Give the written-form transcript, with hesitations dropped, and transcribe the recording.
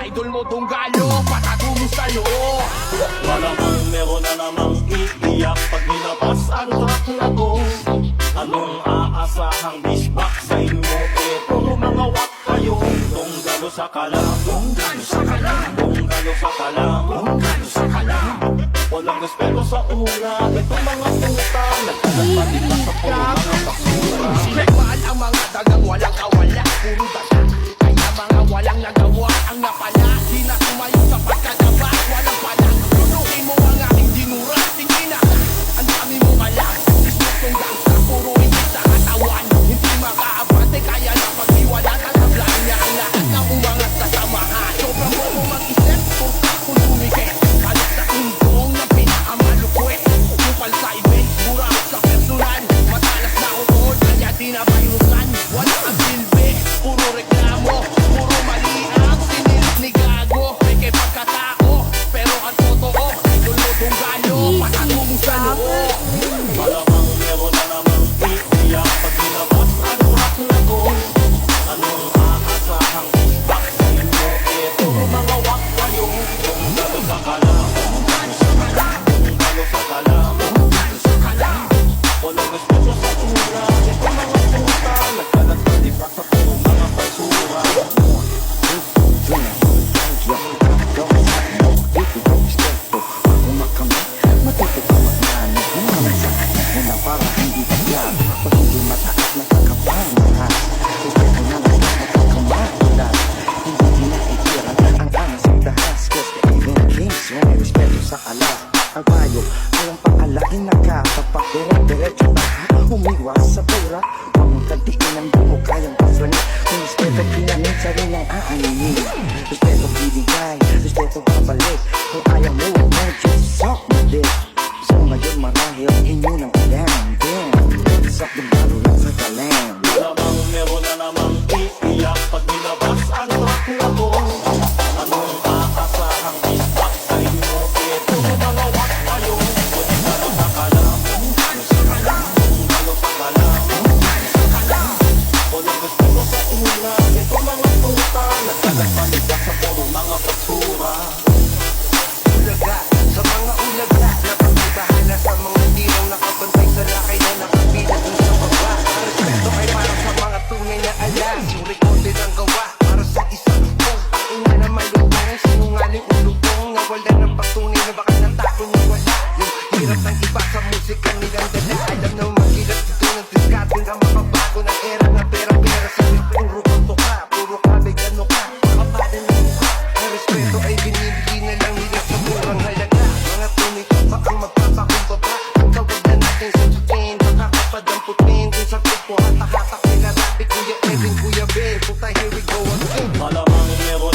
Idol mo tong galo, patago mo sa loob. Malamang meron na namang iiyak pag nilabas ang track na to. Anong aasahang dishback sa inyo? Eto mga wak kayo. Tunggalo sa kalam, Tunggalo sa kalam, tunggalo sa kalam, tunggalo sa kalam. walang respeto sa una. Ito mga puta, nagkakapatipas sa puro mga basura. Sinagmaan ang mga dagang walang kawala. Puro dasa, kaya mga walang nagawa ang napala. Di na tumayo sa pagkadaba, walang pala. Tutukin mo ang aking dinura, tingin na. Ang dami mo alam, ismutong gangsta. Puro hindi sa katawan, hindi makaabante. Kaya na pag-iwala ka sa plan niya ang lahat ng umangat sa samahan. Sobrang mo mag-isip, turta kung tumikit. Kalit sa tundong na pinakamalukwit. Kupal sa event, mura sa personal. Matalas na utol, kaya di na virusan. Wala ang silbi, puro reklamo. Puro mali ang sinilit ni Gago. Peke pagkatao, pero ang totoo idol mo tunggalo, patago mo sa loob. Malamang meron na namang iiyak pag nilabas ang track na to. Anong aasahang dishback sa inyo? Eto mga wak kayo. Tunggalo sa kalam, tunggalo sa kalam, walang respeto sa una. Ito mga puta, nagkakapatipas sa puro mga basura. Ang payo, walang paalain nakakapag-diretso na umiwas sa pura. Huwag mong kantiin ang buo, kayang paslangin. Kung respeto, pinamin sa rin ang aaninin. Respeto, binigay, respeto, kabalik. Kung ayaw mo, huwag mo, just suck my dick. So ngayon marahil inyo ng alam. Damn, suck the bottle lang sa kalam. Malamang meron na namang iiyak pag nilabas ang track na to. Anong aasahang dishback sa inyo? Eto mga wak kayo. Tunggalo sa kalam, tunggalo sa kalam, walang respeto sa una. Ito mga puta, nagkakapatipas sa puro mga basura. Ulaga, sa mga ulaga napagbibahan na sa mga tirang nakabantay sa lakay na nakapila dun sa baba. Ang respeto ay para sa mga tunay na alam. Yung rekonte ng gawa para sa isang pong ina na malutong, sinungaling ulutong na wala ng patunay na baka natakon yung wala. Yung hirap ng iba sa musika nilang dala. Alam na mahirap dito ng diskarte na makabago ng era na pera-pera sa puro tonto ka, puro kabig ano ka, makapada ng mukha. Ang respeto ay binibigay na lang nila sa murang halaga. Mga tunay ka ba ang magpapakumbaba? Ang tawag na natin sa tutin, makakapadamputmin. Kung sa grupo, hatak-hatak nila rapi, Kuya Edwin, Kuya Ben. Puta, here we go again. Malamang meron